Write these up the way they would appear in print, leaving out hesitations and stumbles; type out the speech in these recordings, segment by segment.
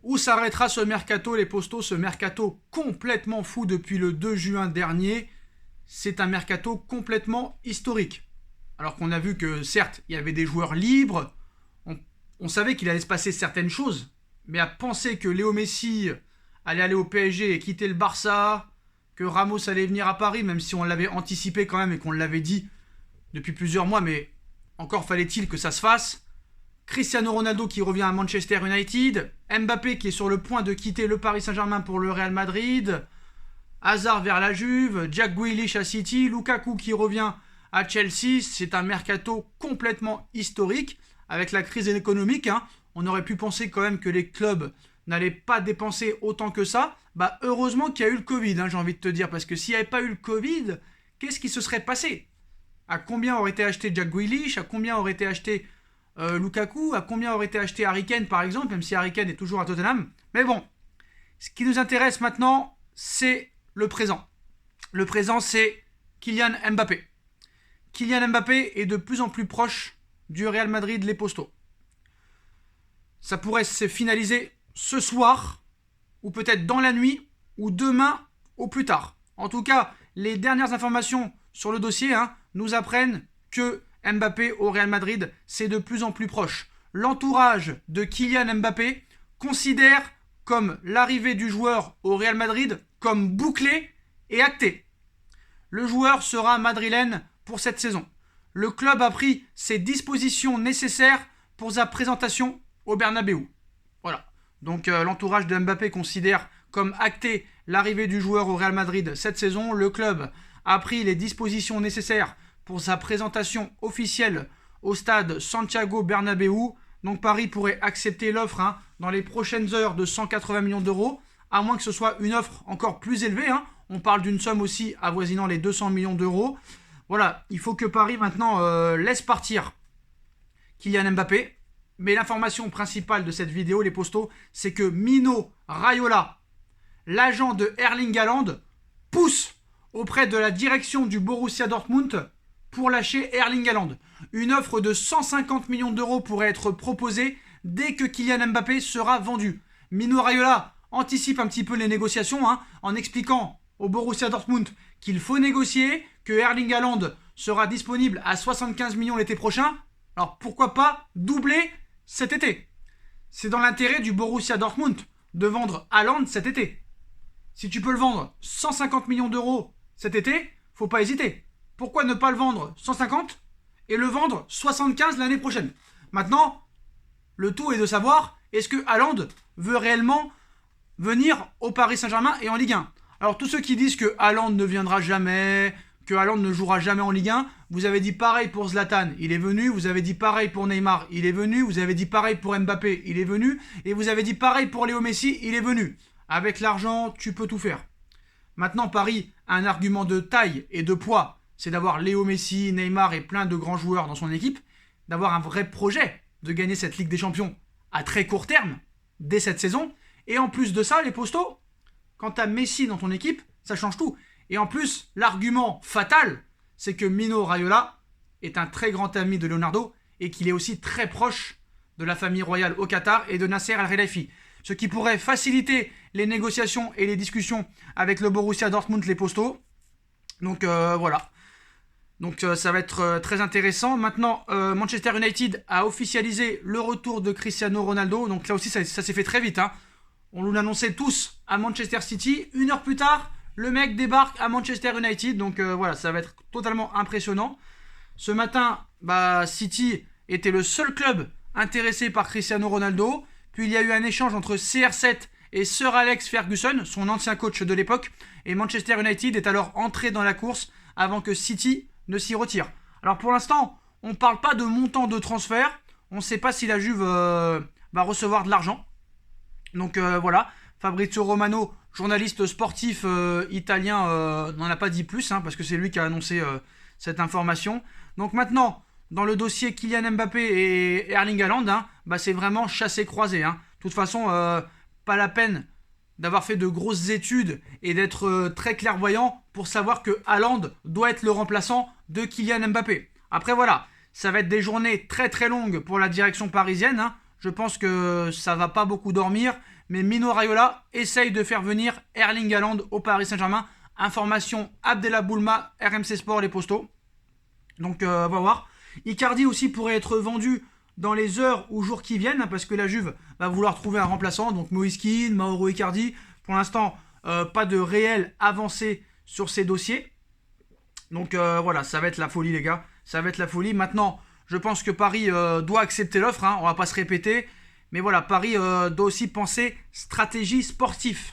Où s'arrêtera ce mercato, les postos? Ce mercato complètement fou depuis le 2 juin dernier. C'est un mercato complètement historique. Alors qu'on a vu que, certes, il y avait des joueurs libres. On savait qu'il allait se passer certaines choses. Mais à penser que Léo Messi allait aller au PSG et quitter le Barça, que Ramos allait venir à Paris, même si on l'avait anticipé quand même et qu'on l'avait dit depuis plusieurs mois, mais encore fallait-il que ça se fasse. Cristiano Ronaldo qui revient à Manchester United, Mbappé qui est sur le point de quitter le Paris Saint-Germain pour le Real Madrid, Hazard vers la Juve, Jack Grealish à City, Lukaku qui revient à Chelsea. C'est un mercato complètement historique avec la crise économique. On aurait pu penser quand même que les clubs n'allaient pas dépenser autant que ça. Heureusement qu'il y a eu le Covid, j'ai envie de te dire, parce que s'il n'y avait pas eu le Covid, qu'est-ce qui se serait passé? À combien aurait été acheté Jack Grealish? À combien aurait été acheté Lukaku? À combien aurait été acheté Harry Kane par exemple, même si Harry Kane est toujours à Tottenham? Mais bon, ce qui nous intéresse maintenant, c'est le présent. Le présent, c'est Kylian Mbappé. Kylian Mbappé est de plus en plus proche du Real Madrid, les postos. Ça pourrait se finaliser ce soir, ou peut-être dans la nuit, ou demain au plus tard. En tout cas, les dernières informations sur le dossier nous apprennent que Mbappé au Real Madrid, c'est de plus en plus proche. L'entourage de Kylian Mbappé considère comme l'arrivée du joueur au Real Madrid comme bouclée et actée. Le joueur sera madrilène pour cette saison. Le club a pris ses dispositions nécessaires pour sa présentation au Bernabéu. Voilà. Donc l'entourage de Mbappé considère comme acté l'arrivée du joueur au Real Madrid cette saison. Le club a pris les dispositions nécessaires pour sa présentation officielle au stade Santiago Bernabéu. Donc Paris pourrait accepter l'offre dans les prochaines heures de 180 millions d'euros, à moins que ce soit une offre encore plus élevée. On parle d'une somme aussi avoisinant les 200 millions d'euros. Voilà, il faut que Paris maintenant laisse partir Kylian Mbappé. Mais l'information principale de cette vidéo, les postos, c'est que Mino Raiola, l'agent de Erling Haaland, pousse auprès de la direction du Borussia Dortmund pour lâcher Erling Haaland. Une offre de 150 millions d'euros pourrait être proposée dès que Kylian Mbappé sera vendu. Mino Raiola anticipe un petit peu les négociations en expliquant au Borussia Dortmund qu'il faut négocier, que Erling Haaland sera disponible à 75 millions l'été prochain. Alors pourquoi pas doubler cet été? C'est dans l'intérêt du Borussia Dortmund de vendre Haaland cet été. Si tu peux le vendre 150 millions d'euros cet été, faut pas hésiter. Pourquoi ne pas le vendre 150 et le vendre 75 l'année prochaine? Maintenant, le tout est de savoir, est-ce que Haaland veut réellement venir au Paris Saint-Germain et en Ligue 1? Alors tous ceux qui disent que Haaland ne viendra jamais, que Haaland ne jouera jamais en Ligue 1, vous avez dit pareil pour Zlatan, il est venu, vous avez dit pareil pour Neymar, il est venu, vous avez dit pareil pour Mbappé, il est venu, et vous avez dit pareil pour Léo Messi, il est venu. Avec l'argent, tu peux tout faire. Maintenant, Paris a un argument de taille et de poids, c'est d'avoir Léo Messi, Neymar et plein de grands joueurs dans son équipe, d'avoir un vrai projet de gagner cette Ligue des Champions à très court terme, dès cette saison, et en plus de ça, les postos, quand tu as Messi dans ton équipe, ça change tout. Et en plus, l'argument fatal, c'est que Mino Raiola est un très grand ami de Leonardo et qu'il est aussi très proche de la famille royale au Qatar et de Nasser Al-Khelaifi. Ce qui pourrait faciliter les négociations et les discussions avec le Borussia Dortmund, les postos. Donc voilà. Donc ça va être très intéressant. Maintenant, Manchester United a officialisé le retour de Cristiano Ronaldo. Donc là aussi, ça s'est fait très vite. On nous l'annonçait tous à Manchester City. 1 heure plus tard, le mec débarque à Manchester United. Donc voilà, ça va être totalement impressionnant. Ce matin, City était le seul club intéressé par Cristiano Ronaldo. Puis il y a eu un échange entre CR7 et Sir Alex Ferguson, son ancien coach de l'époque. Et Manchester United est alors entré dans la course avant que City ne s'y retire. Alors pour l'instant, on ne parle pas de montant de transfert. On ne sait pas si la Juve va recevoir de l'argent. Donc voilà, Fabrizio Romano, journaliste sportif italien, n'en a pas dit plus, parce que c'est lui qui a annoncé cette information. Donc maintenant, dans le dossier Kylian Mbappé et Erling Haaland, c'est vraiment chassé-croisé. De toute façon, pas la peine d'avoir fait de grosses études et d'être très clairvoyant pour savoir que Haaland doit être le remplaçant de Kylian Mbappé. Après voilà, ça va être des journées très très longues pour la direction parisienne. je pense que ça va pas beaucoup dormir. Mais Mino Raiola essaye de faire venir Erling Haaland au Paris Saint-Germain. Information Abdellah Boulma, RMC Sport, les Postos. Donc on va voir. Icardi aussi pourrait être vendu dans les heures ou jours qui viennent, parce que la Juve va vouloir trouver un remplaçant. Donc Moïse Kean, Mauro Icardi. Pour l'instant, pas de réelle avancée sur ces dossiers. Donc voilà, ça va être la folie les gars. Ça va être la folie. Maintenant, je pense que Paris doit accepter l'offre. On va pas se répéter. Mais voilà, Paris doit aussi penser stratégie sportive.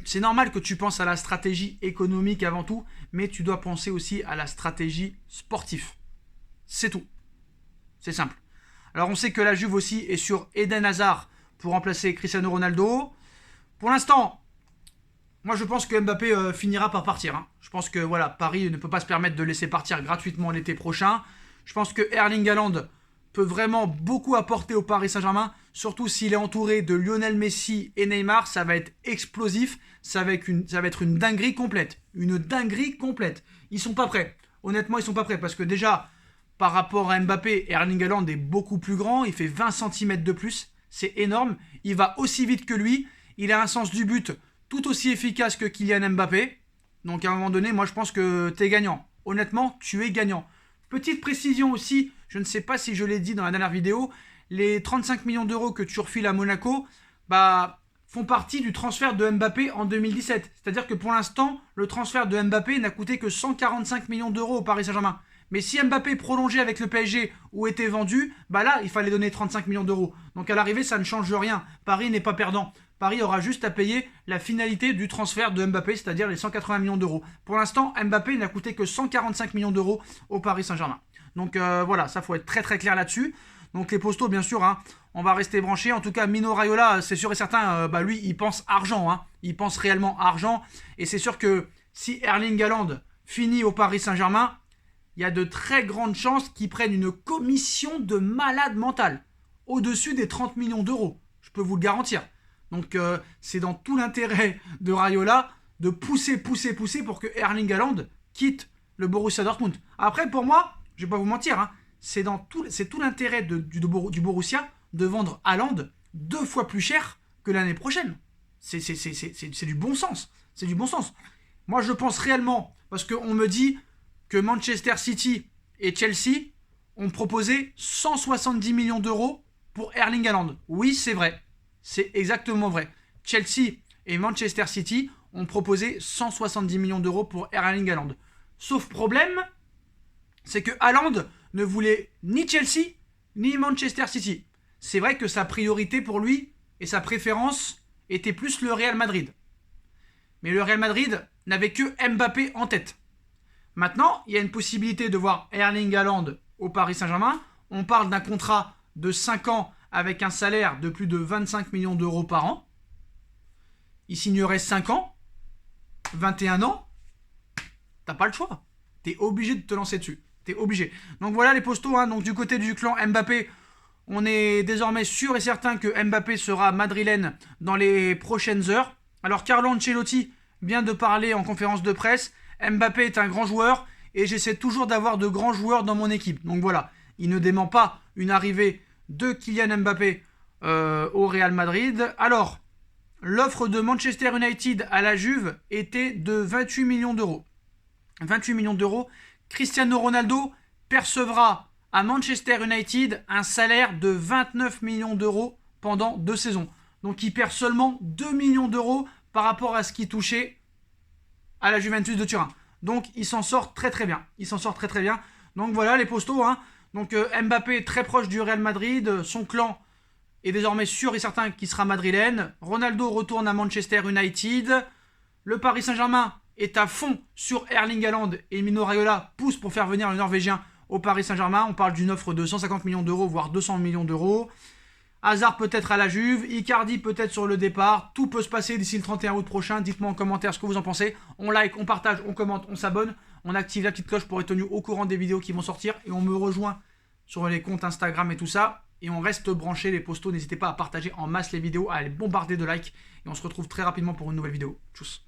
C'est normal que tu penses à la stratégie économique avant tout, mais tu dois penser aussi à la stratégie sportive. C'est tout. C'est simple. Alors on sait que la Juve aussi est sur Eden Hazard pour remplacer Cristiano Ronaldo. Pour l'instant, moi je pense que Mbappé finira par partir. Je pense que voilà, Paris ne peut pas se permettre de laisser partir gratuitement l'été prochain. Je pense que Erling Haaland peut vraiment beaucoup apporter au Paris Saint-Germain, surtout s'il est entouré de Lionel Messi et Neymar. Ça va être explosif, ça va être une dinguerie complète. Une dinguerie complète. Ils sont pas prêts. Honnêtement, ils sont pas prêts parce que déjà, par rapport à Mbappé, Erling Haaland est beaucoup plus grand. Il fait 20 cm de plus. C'est énorme. Il va aussi vite que lui. Il a un sens du but tout aussi efficace que Kylian Mbappé. Donc à un moment donné, moi je pense que tu es gagnant. Honnêtement, tu es gagnant. Petite précision aussi, je ne sais pas si je l'ai dit dans la dernière vidéo, les 35 millions d'euros que tu refiles à Monaco font partie du transfert de Mbappé en 2017. C'est-à-dire que pour l'instant, le transfert de Mbappé n'a coûté que 145 millions d'euros au Paris Saint-Germain. Mais si Mbappé prolongeait avec le PSG ou était vendu, là, il fallait donner 35 millions d'euros. Donc à l'arrivée, ça ne change rien. Paris n'est pas perdant. Paris aura juste à payer la finalité du transfert de Mbappé, c'est-à-dire les 180 millions d'euros. Pour l'instant, Mbappé n'a coûté que 145 millions d'euros au Paris Saint-Germain. Donc voilà, ça faut être très très clair là-dessus. Donc les Postos, bien sûr, on va rester branchés. En tout cas, Mino Raiola, c'est sûr et certain, lui, il pense argent. Il pense réellement argent. Et c'est sûr que si Erling Haaland finit au Paris Saint-Germain, il y a de très grandes chances qu'il prenne une commission de malade mental. Au-dessus des 30 millions d'euros. Je peux vous le garantir. Donc c'est dans tout l'intérêt de Raiola de pousser pour que Erling Haaland quitte le Borussia Dortmund. Après, pour moi, je ne vais pas vous mentir, c'est tout l'intérêt du Borussia de vendre Haaland 2 fois plus cher que l'année prochaine. C'est du bon sens. C'est du bon sens. Moi, je pense réellement, parce qu'on me dit que Manchester City et Chelsea ont proposé 170 millions d'euros pour Erling Haaland. Oui, c'est vrai. C'est exactement vrai. Chelsea et Manchester City ont proposé 170 millions d'euros pour Erling Haaland. Sauf problème, c'est que Haaland ne voulait ni Chelsea ni Manchester City. C'est vrai que sa priorité pour lui et sa préférence était plus le Real Madrid. Mais le Real Madrid n'avait que Mbappé en tête. Maintenant, il y a une possibilité de voir Erling Haaland au Paris Saint-Germain. On parle d'un contrat de 5 ans avec un salaire de plus de 25 millions d'euros par an. Il signerait 5 ans, 21 ans, t'as pas le choix. T'es obligé de te lancer dessus. T'es obligé. Donc voilà les Postos. Donc du côté du clan Mbappé, on est désormais sûr et certain que Mbappé sera madrilène dans les prochaines heures. Alors Carlo Ancelotti vient de parler en conférence de presse. Mbappé est un grand joueur et j'essaie toujours d'avoir de grands joueurs dans mon équipe. Donc voilà, il ne dément pas une arrivée de Kylian Mbappé au Real Madrid. Alors, l'offre de Manchester United à la Juve était de 28 millions d'euros. 28 millions d'euros. Cristiano Ronaldo percevra à Manchester United un salaire de 29 millions d'euros pendant 2 saisons. Donc il perd seulement 2 millions d'euros par rapport à ce qu'il touchait à la Juventus de Turin. Donc il s'en sort très très bien. Il s'en sort très très bien. Donc voilà les Postos. Donc Mbappé est très proche du Real Madrid. Son clan est désormais sûr et certain qu'il sera madrilène. Ronaldo retourne à Manchester United. Le Paris Saint-Germain est à fond sur Erling Haaland et Mino Raiola pousse pour faire venir le Norvégien au Paris Saint-Germain. On parle d'une offre de 150 millions d'euros, voire 200 millions d'euros. Hazard peut-être à la Juve, Icardi peut-être sur le départ. Tout peut se passer d'ici le 31 août prochain. Dites-moi en commentaire ce que vous en pensez. On like, on partage, on commente, on s'abonne. On active la petite cloche pour être tenu au courant des vidéos qui vont sortir. Et on me rejoint sur les comptes Instagram et tout ça. Et on reste branchés les Postos. N'hésitez pas à partager en masse les vidéos, à les bombarder de likes. Et on se retrouve très rapidement pour une nouvelle vidéo. Tchuss.